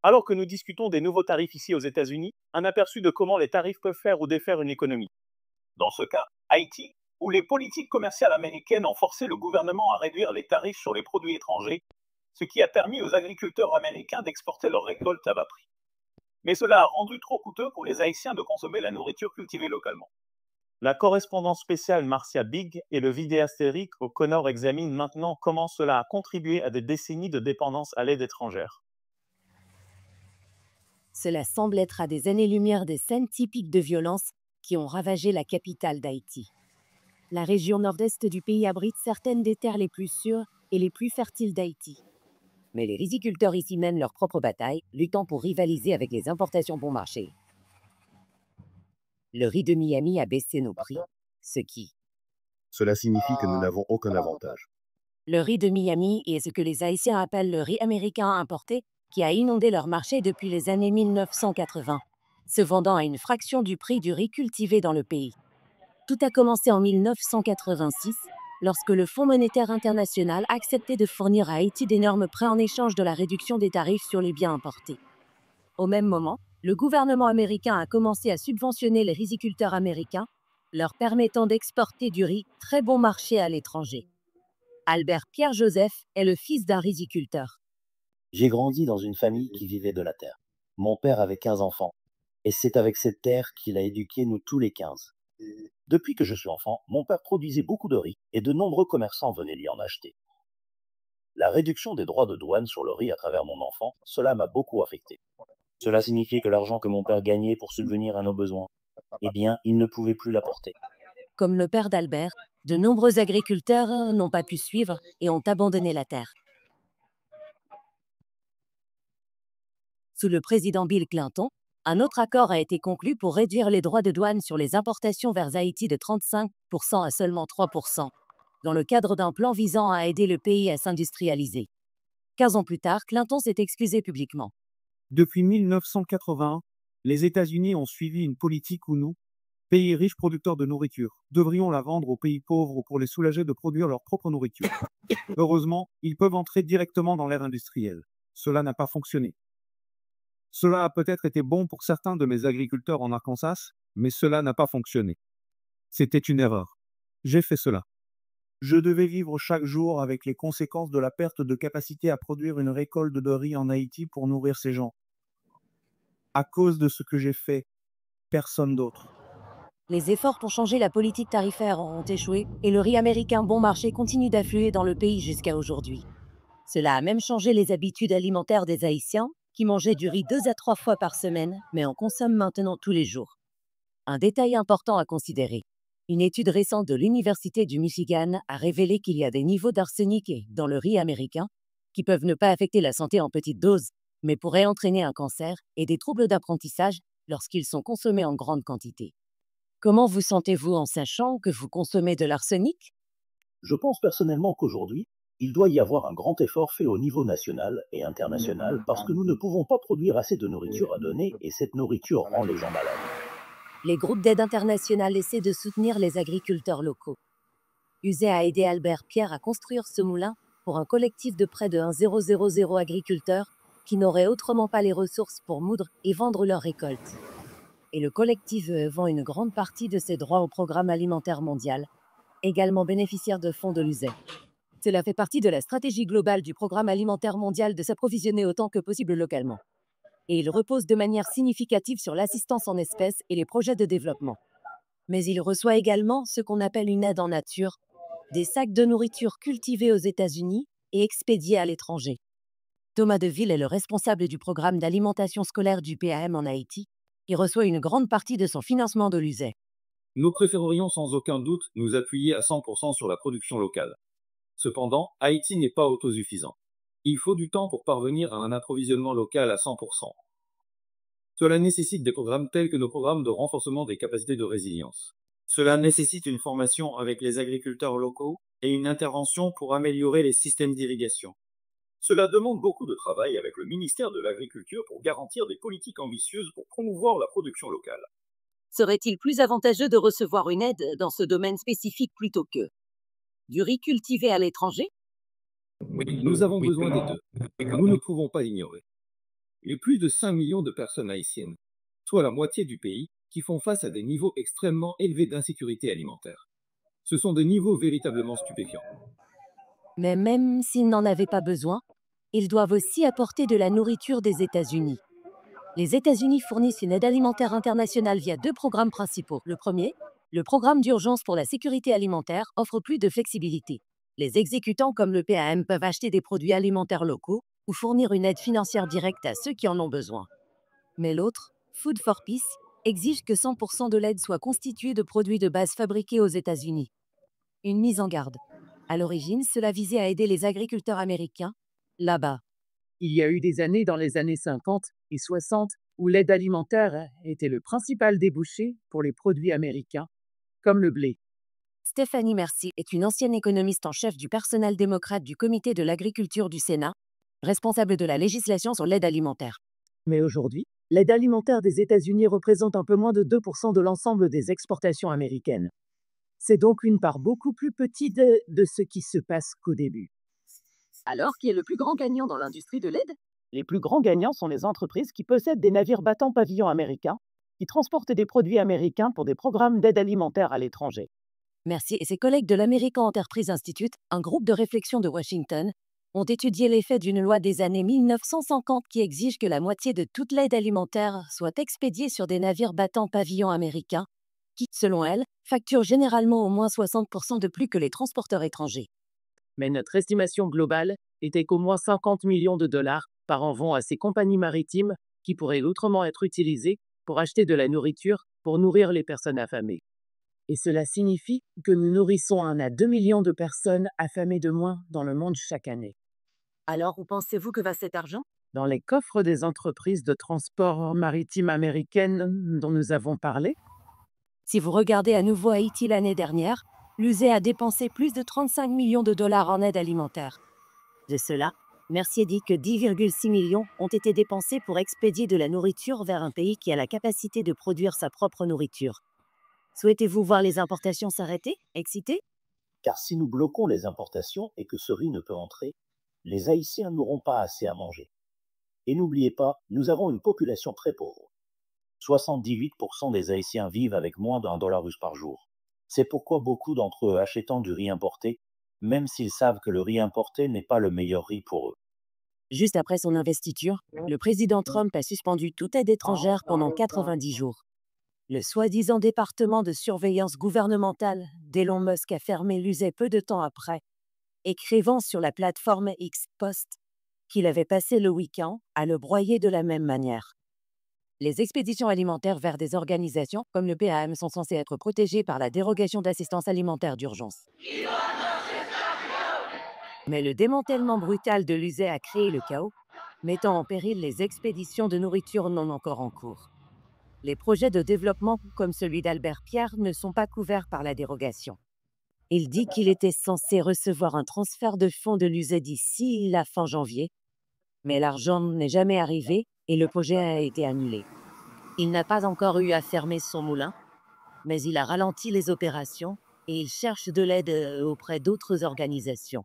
Alors que nous discutons des nouveaux tarifs ici aux États-Unis, un aperçu de comment les tarifs peuvent faire ou défaire une économie. Dans ce cas, Haïti, où les politiques commerciales américaines ont forcé le gouvernement à réduire les tarifs sur les produits étrangers, ce qui a permis aux agriculteurs américains d'exporter leurs récoltes à bas prix. Mais cela a rendu trop coûteux pour les Haïtiens de consommer la nourriture cultivée localement. La correspondance spéciale Marcia Big et le vidéaste Eric O'Connor examinent maintenant comment cela a contribué à des décennies de dépendance à l'aide étrangère. Cela semble être à des années-lumière des scènes typiques de violence qui ont ravagé la capitale d'Haïti. La région nord-est du pays abrite certaines des terres les plus sûres et les plus fertiles d'Haïti. Mais les riziculteurs ici mènent leur propre bataille, luttant pour rivaliser avec les importations bon marché. Le riz de Miami a baissé nos prix, ce qui... Cela signifie que nous n'avons aucun avantage. Le riz de Miami est ce que les Haïtiens appellent le riz américain importé, qui a inondé leur marché depuis les années 1980, se vendant à une fraction du prix du riz cultivé dans le pays. Tout a commencé en 1986, lorsque le Fonds monétaire international acceptait de fournir à Haïti d'énormes prêts en échange de la réduction des tarifs sur les biens importés. Au même moment, le gouvernement américain a commencé à subventionner les riziculteurs américains, leur permettant d'exporter du riz très bon marché à l'étranger. Albert Pierre Joseph est le fils d'un riziculteur. J'ai grandi dans une famille qui vivait de la terre. Mon père avait 15 enfants, et c'est avec cette terre qu'il a éduqué nous tous les 15. Depuis que je suis enfant, mon père produisait beaucoup de riz, et de nombreux commerçants venaient l'y en acheter. La réduction des droits de douane sur le riz à travers mon enfant, cela m'a beaucoup affecté. Cela signifiait que l'argent que mon père gagnait pour subvenir à nos besoins, eh bien, il ne pouvait plus l'apporter. Comme le père d'Albert, de nombreux agriculteurs n'ont pas pu suivre et ont abandonné la terre. Sous le président Bill Clinton, un autre accord a été conclu pour réduire les droits de douane sur les importations vers Haïti de 35% à seulement 3%, dans le cadre d'un plan visant à aider le pays à s'industrialiser. 15 ans plus tard, Clinton s'est excusé publiquement. Depuis 1981, les États-Unis ont suivi une politique où nous, pays riches producteurs de nourriture, devrions la vendre aux pays pauvres pour les soulager de produire leur propre nourriture. Heureusement, ils peuvent entrer directement dans l'ère industrielle. Cela n'a pas fonctionné. Cela a peut-être été bon pour certains de mes agriculteurs en Arkansas, mais cela n'a pas fonctionné. C'était une erreur. J'ai fait cela. Je devais vivre chaque jour avec les conséquences de la perte de capacité à produire une récolte de riz en Haïti pour nourrir ces gens. À cause de ce que j'ai fait, personne d'autre. Les efforts pour changer la politique tarifaire ont échoué et le riz américain bon marché continue d'affluer dans le pays jusqu'à aujourd'hui. Cela a même changé les habitudes alimentaires des Haïtiens, qui mangeaient du riz 2 à 3 fois par semaine, mais en consomment maintenant tous les jours. Un détail important à considérer. Une étude récente de l'Université du Michigan a révélé qu'il y a des niveaux d'arsenic dans le riz américain qui peuvent ne pas affecter la santé en petite dose, mais pourraient entraîner un cancer et des troubles d'apprentissage lorsqu'ils sont consommés en grande quantité. Comment vous sentez-vous en sachant que vous consommez de l'arsenic? Je pense personnellement qu'aujourd'hui, il doit y avoir un grand effort fait au niveau national et international parce que nous ne pouvons pas produire assez de nourriture à donner et cette nourriture rend les gens malades. Les groupes d'aide internationale essaient de soutenir les agriculteurs locaux. USAID a aidé Albert Pierre à construire ce moulin pour un collectif de près de 1000 agriculteurs qui n'auraient autrement pas les ressources pour moudre et vendre leurs récoltes. Et le collectif vend une grande partie de ses droits au programme alimentaire mondial, également bénéficiaire de fonds de l'USAID. Cela fait partie de la stratégie globale du programme alimentaire mondial de s'approvisionner autant que possible localement. Et il repose de manière significative sur l'assistance en espèces et les projets de développement. Mais il reçoit également ce qu'on appelle une aide en nature, des sacs de nourriture cultivés aux États-Unis et expédiés à l'étranger. Thomas Deville est le responsable du programme d'alimentation scolaire du PAM en Haïti, qui reçoit une grande partie de son financement de l'USAID. Nous préférerions sans aucun doute nous appuyer à 100% sur la production locale. Cependant, Haïti n'est pas autosuffisant. Il faut du temps pour parvenir à un approvisionnement local à 100%. Cela nécessite des programmes tels que nos programmes de renforcement des capacités de résilience. Cela nécessite une formation avec les agriculteurs locaux et une intervention pour améliorer les systèmes d'irrigation. Cela demande beaucoup de travail avec le ministère de l'Agriculture pour garantir des politiques ambitieuses pour promouvoir la production locale. Serait-il plus avantageux de recevoir une aide dans ce domaine spécifique plutôt que du riz cultivé à l'étranger? Nous avons besoin des deux. Nous ne pouvons pas l'ignorer. Les plus de 5 millions de personnes haïtiennes, soit la moitié du pays, qui font face à des niveaux extrêmement élevés d'insécurité alimentaire. Ce sont des niveaux véritablement stupéfiants. Mais même s'ils n'en avaient pas besoin, ils doivent aussi apporter de la nourriture des États-Unis. Les États-Unis fournissent une aide alimentaire internationale via deux programmes principaux. Le premier, le programme d'urgence pour la sécurité alimentaire, offre plus de flexibilité. Les exécutants comme le PAM peuvent acheter des produits alimentaires locaux ou fournir une aide financière directe à ceux qui en ont besoin. Mais l'autre, Food for Peace, exige que 100% de l'aide soit constituée de produits de base fabriqués aux États-Unis. Une mise en garde. À l'origine, cela visait à aider les agriculteurs américains, là-bas. Il y a eu des années dans les années 50 et 60 où l'aide alimentaire était le principal débouché pour les produits américains, comme le blé. Stéphanie Mercier est une ancienne économiste en chef du personnel démocrate du Comité de l'agriculture du Sénat, responsable de la législation sur l'aide alimentaire. Mais aujourd'hui, l'aide alimentaire des États-Unis représente un peu moins de 2% de l'ensemble des exportations américaines. C'est donc une part beaucoup plus petite de ce qui se passe qu'au début. Alors, qui est le plus grand gagnant dans l'industrie de l'aide? Les plus grands gagnants sont les entreprises qui possèdent des navires battant pavillon américain, qui transportent des produits américains pour des programmes d'aide alimentaire à l'étranger. Mercier et ses collègues de l'American Enterprise Institute, un groupe de réflexion de Washington, ont étudié l'effet d'une loi des années 1950 qui exige que la moitié de toute l'aide alimentaire soit expédiée sur des navires battant pavillon américain, qui, selon elle, facturent généralement au moins 60% de plus que les transporteurs étrangers. Mais notre estimation globale était qu'au moins 50 millions de dollars par an vont à ces compagnies maritimes qui pourraient autrement être utilisées pour acheter de la nourriture pour nourrir les personnes affamées. Et cela signifie que nous nourrissons 1 à 2 millions de personnes affamées de moins dans le monde chaque année. Alors, où pensez-vous que va cet argent? Dans les coffres des entreprises de transport maritime américaines dont nous avons parlé, Si vous regardez à nouveau Haïti l'année dernière, l'USE a dépensé plus de 35 millions de dollars en aide alimentaire. De cela, Mercier dit que 10,6 millions ont été dépensés pour expédier de la nourriture vers un pays qui a la capacité de produire sa propre nourriture. Souhaitez-vous voir les importations s'arrêter? Excité? Car si nous bloquons les importations et que ce riz ne peut entrer, les Haïtiens n'auront pas assez à manger. Et n'oubliez pas, nous avons une population très pauvre. 78% des Haïtiens vivent avec moins d'1 $ russe par jour. C'est pourquoi beaucoup d'entre eux achètent du riz importé, même s'ils savent que le riz importé n'est pas le meilleur riz pour eux. Juste après son investiture, le président Trump a suspendu toute aide étrangère pendant 90 jours. Le soi-disant département de surveillance gouvernementale d'Elon Musk a fermé l'USE peu de temps après, écrivant sur la plateforme X Post qu'il avait passé le week-end à le broyer de la même manière. Les expéditions alimentaires vers des organisations comme le PAM sont censées être protégées par la dérogation d'assistance alimentaire d'urgence. Mais le démantèlement brutal de l'USE a créé le chaos, mettant en péril les expéditions de nourriture non encore en cours. Les projets de développement comme celui d'Albert Pierre ne sont pas couverts par la dérogation. Il dit qu'il était censé recevoir un transfert de fonds de l'USE d'ici la fin janvier, mais l'argent n'est jamais arrivé et le projet a été annulé. Il n'a pas encore eu à fermer son moulin, mais il a ralenti les opérations et il cherche de l'aide auprès d'autres organisations.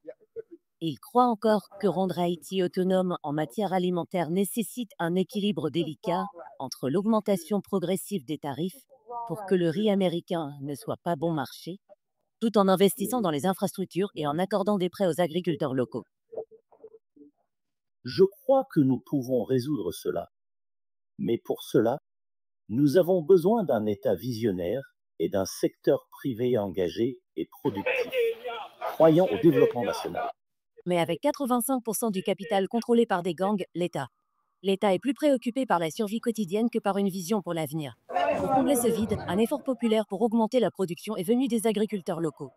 Il croit encore que rendre Haïti autonome en matière alimentaire nécessite un équilibre délicat entre l'augmentation progressive des tarifs pour que le riz américain ne soit pas bon marché, tout en investissant dans les infrastructures et en accordant des prêts aux agriculteurs locaux. Je crois que nous pouvons résoudre cela. Mais pour cela, nous avons besoin d'un État visionnaire et d'un secteur privé engagé et productif, croyant au développement national. Mais avec 85% du capital contrôlé par des gangs, l'État est plus préoccupé par la survie quotidienne que par une vision pour l'avenir. Pour combler ce vide, un effort populaire pour augmenter la production est venu des agriculteurs locaux.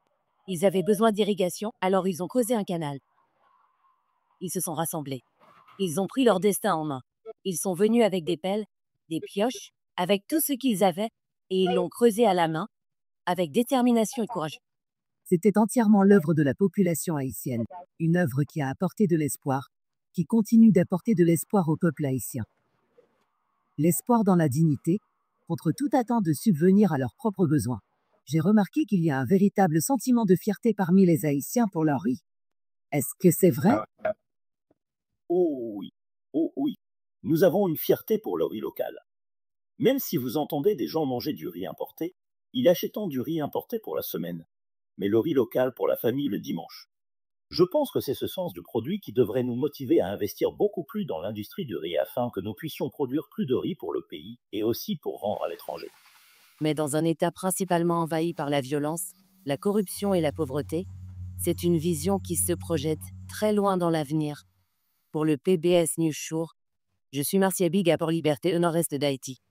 Ils avaient besoin d'irrigation, alors ils ont creusé un canal. Ils se sont rassemblés. Ils ont pris leur destin en main. Ils sont venus avec des pelles, des pioches, avec tout ce qu'ils avaient, et ils l'ont creusé à la main, avec détermination et courage. c'était entièrement l'œuvre de la population haïtienne, une œuvre qui a apporté de l'espoir, qui continue d'apporter de l'espoir au peuple haïtien. L'espoir dans la dignité, contre toute attente de subvenir à leurs propres besoins. J'ai remarqué qu'il y a un véritable sentiment de fierté parmi les Haïtiens pour leur riz. Est-ce que c'est vrai? Oh oui, Nous avons une fierté pour le riz local. Même si vous entendez des gens manger du riz importé, ils achètent du riz importé pour la semaine, mais le riz local pour la famille le dimanche. Je pense que c'est ce sens du produit qui devrait nous motiver à investir beaucoup plus dans l'industrie du riz afin que nous puissions produire plus de riz pour le pays et aussi pour vendre à l'étranger. Mais dans un État principalement envahi par la violence, la corruption et la pauvreté, c'est une vision qui se projette très loin dans l'avenir. Pour le PBS News Show, je suis Marcia Biga pour Liberté au nord-est d'Haïti.